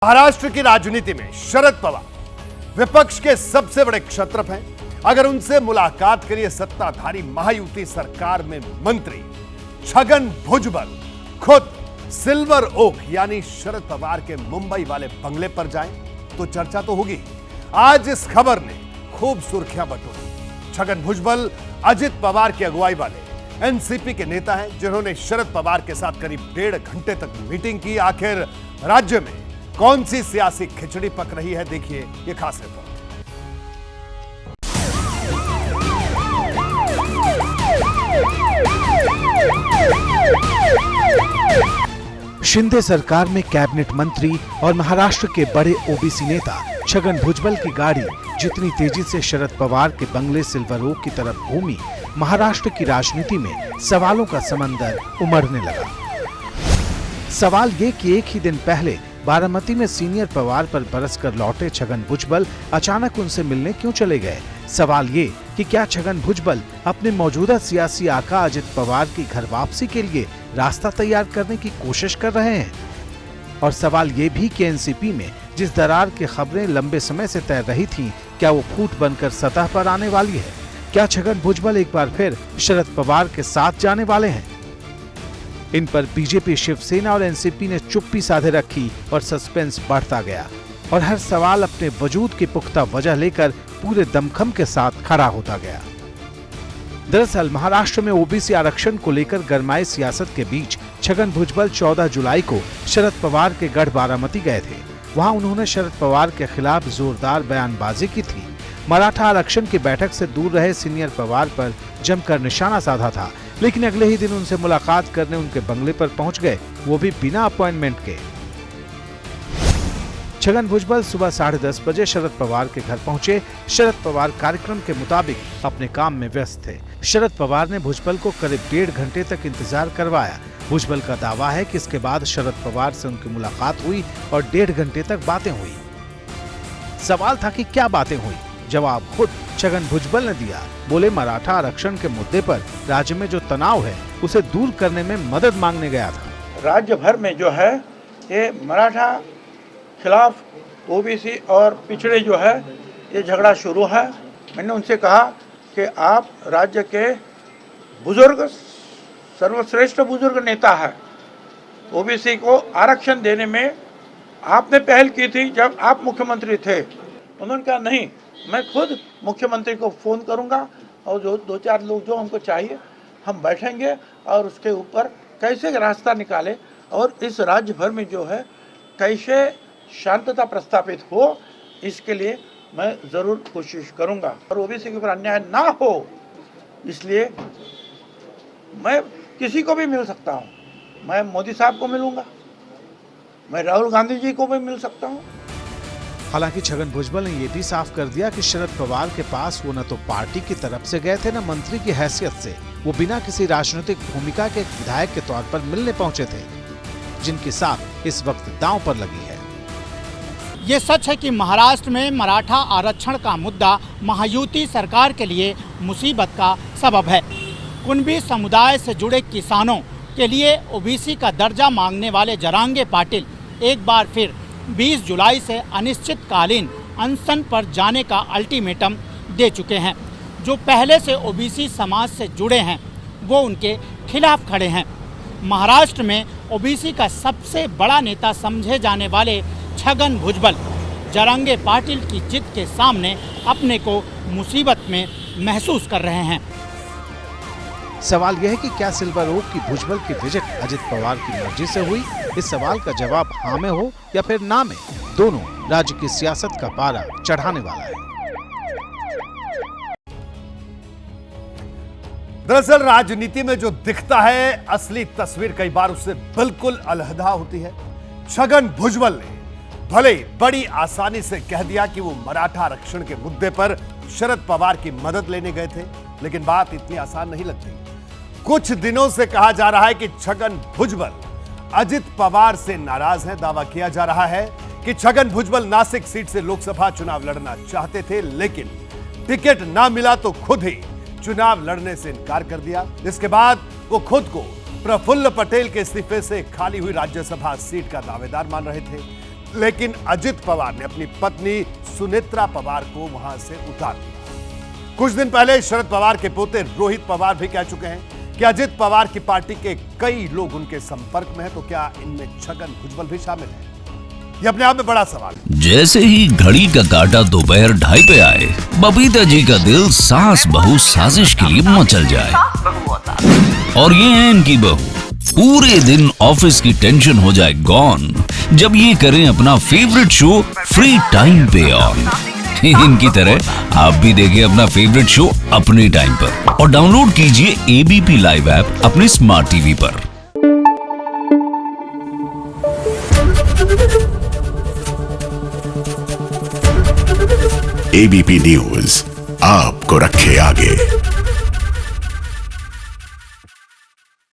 महाराष्ट्र की राजनीति में शरद पवार विपक्ष के सबसे बड़े क्षत्रप हैं। अगर उनसे मुलाकात करिए सत्ताधारी महायुति सरकार में मंत्री छगन भुजबल खुद सिल्वर ओक यानी शरद पवार के मुंबई वाले बंगले पर जाएं तो चर्चा तो होगी। आज इस खबर ने खूब सुर्खियां बटोरी। छगन भुजबल अजित पवार की अगुवाई वाले एनसीपी के नेता हैं, जिन्होंने शरद पवार के साथ करीब 1.5 घंटे तक मीटिंग की। आखिर राज्य में कौन सी सियासी खिचड़ी पक रही है, देखिए ये खास रिपोर्ट। शिंदे सरकार में कैबिनेट मंत्री और महाराष्ट्र के बड़े ओबीसी नेता छगन भुजबल की गाड़ी जितनी तेजी से शरद पवार के बंगले सिल्वर ओक की तरफ घूमी, महाराष्ट्र की राजनीति में सवालों का समंदर उमड़ने लगा। सवाल ये कि एक ही दिन पहले बारामती में सीनियर पवार पर बरसकर लौटे छगन भुजबल अचानक उनसे मिलने क्यों चले गए। सवाल ये कि क्या छगन भुजबल अपने मौजूदा सियासी आका अजित पवार की घर वापसी के लिए रास्ता तैयार करने की कोशिश कर रहे हैं। और सवाल ये भी कि एनसीपी में जिस दरार की खबरें लंबे समय से तैर रही थीं, क्या वो फूट बनकर सतह पर आने वाली है। क्या छगन भुजबल एक बार फिर शरद पवार के साथ जाने वाले हैं। इन पर बीजेपी, शिवसेना और एनसीपी ने चुप्पी साधे रखी और सस्पेंस बढ़ता गया और हर सवाल अपने वजूद की पुख्ता वजह लेकर पूरे दमखम के साथ खड़ा होता गया। दरअसल महाराष्ट्र में ओबीसी आरक्षण को लेकर गरमाए सियासत के बीच छगन भुजबल 14 जुलाई को शरद पवार के गढ़ बारामती गए थे। वहां उन्होंने शरद पवार के खिलाफ जोरदार बयानबाजी की थी। मराठा आरक्षण की बैठक से दूर रहे सीनियर पवार पर जमकर निशाना साधा था, लेकिन अगले ही दिन उनसे मुलाकात करने उनके बंगले पर पहुंच गए, वो भी बिना अपॉइंटमेंट के। छगन भुजबल सुबह 10:30 बजे शरद पवार के घर पहुंचे। शरद पवार कार्यक्रम के मुताबिक अपने काम में व्यस्त थे। शरद पवार ने भुजबल को करीब 1.5 घंटे तक इंतजार करवाया। भुजबल का दावा है कि इसके बाद शरद पवार से उनकी मुलाकात हुई और 1.5 घंटे तक बातें हुई। सवाल था कि क्या बातें हुई। जवाब खुद छगन भुजबल ने दिया। बोले, मराठा आरक्षण के मुद्दे पर राज्य में जो तनाव है उसे दूर करने में मदद मांगने गया था। राज्य भर में जो है ये मराठा खिलाफ ओबीसी और पिछड़े जो है ये झगड़ा शुरू है। मैंने उनसे कहा कि आप राज्य के बुजुर्ग, सर्वश्रेष्ठ बुजुर्ग नेता है, ओबीसी को आरक्षण देने में आपने पहल की थी जब आप मुख्यमंत्री थे। उन्होंने कहा नहीं, मैं खुद मुख्यमंत्री को फ़ोन करूंगा और जो 2-4 लोग जो हमको चाहिए हम बैठेंगे और उसके ऊपर कैसे रास्ता निकाले और इस राज्य भर में जो है कैसे शांतता प्रस्थापित हो, इसके लिए मैं ज़रूर कोशिश करूंगा और ओबीसी के ऊपर अन्याय ना हो, इसलिए मैं किसी को भी मिल सकता हूं। मैं मोदी साहब को मिलूंगा, मैं राहुल गांधी जी को भी मिल सकता हूं। हालांकि छगन भुजबल ने यह भी साफ कर दिया कि शरद पवार के पास वो न तो पार्टी की तरफ से गए थे, न मंत्री की हैसियत से। वो बिना किसी राजनीतिक भूमिका के एक विधायक के तौर पर मिलने पहुंचे थे, जिनकी साख इस वक्त दांव पर लगी है। ये सच है कि महाराष्ट्र में मराठा आरक्षण का मुद्दा महायुति सरकार के लिए मुसीबत का सबब है। कुणबी समुदाय से जुड़े किसानों के लिए ओबीसी का दर्जा मांगने वाले जरांगे पाटिल एक बार फिर 20 जुलाई से अनिश्चितकालीन अनशन पर जाने का अल्टीमेटम दे चुके हैं। जो पहले से ओबीसी समाज से जुड़े हैं वो उनके खिलाफ खड़े हैं। महाराष्ट्र में ओबीसी का सबसे बड़ा नेता समझे जाने वाले छगन भुजबल जरांगे पाटिल की जिद के सामने अपने को मुसीबत में महसूस कर रहे हैं। सवाल यह है कि क्या सिल्वर ओक की भुजबल की विजिट अजित पवार की मर्जी से हुई। इस सवाल का जवाब हाँ में हो या फिर ना में, दोनों राज्य की सियासत का पारा चढ़ाने वाला है। दरअसल राजनीति में जो दिखता है, असली तस्वीर कई बार उससे बिल्कुल अलहदा होती है। छगन भुजबल ने भले बड़ी आसानी से कह दिया कि वो मराठा आरक्षण के मुद्दे पर शरद पवार की मदद लेने गए थे, लेकिन बात इतनी आसान नहीं लगती। कुछ दिनों से कहा जा रहा है कि छगन भुजबल अजित पवार से नाराज हैं। दावा किया जा रहा है कि छगन भुजबल नासिक सीट से लोकसभा चुनाव लड़ना चाहते थे, लेकिन टिकट ना मिला तो खुद ही चुनाव लड़ने से इनकार कर दिया। इसके बाद वो खुद को प्रफुल्ल पटेल के इस्तीफे से खाली हुई राज्यसभा सीट का दावेदार मान रहे थे। लेकिन अजित पवार ने अपनी पत्नी सुनेत्रा पवार को वहां से उतार दिया। कुछ दिन पहले शरद पवार के पोते रोहित पवार भी कह चुके हैं कि अजित पवार की पार्टी के कई लोग उनके संपर्क में हैं, तो क्या इनमें छगन भुजबल भी शामिल है? ये अपने आप में बड़ा सवाल है। जैसे ही घड़ी का काटा दोपहर 2:30 पे आए, बबीता जी का दिल सास बहू साजिश के लिए मचल जाए। और ये है इनकी बहू, पूरे दिन ऑफिस की टेंशन हो जाए गॉन जब ये करें अपना फेवरेट शो फ्री टाइम पे ऑन। इनकी तरह आप भी देखिए अपना फेवरेट शो अपने टाइम पर और डाउनलोड कीजिए एबीपी लाइव ऐप अपने स्मार्ट टीवी पर। एबीपी न्यूज आपको रखे आगे।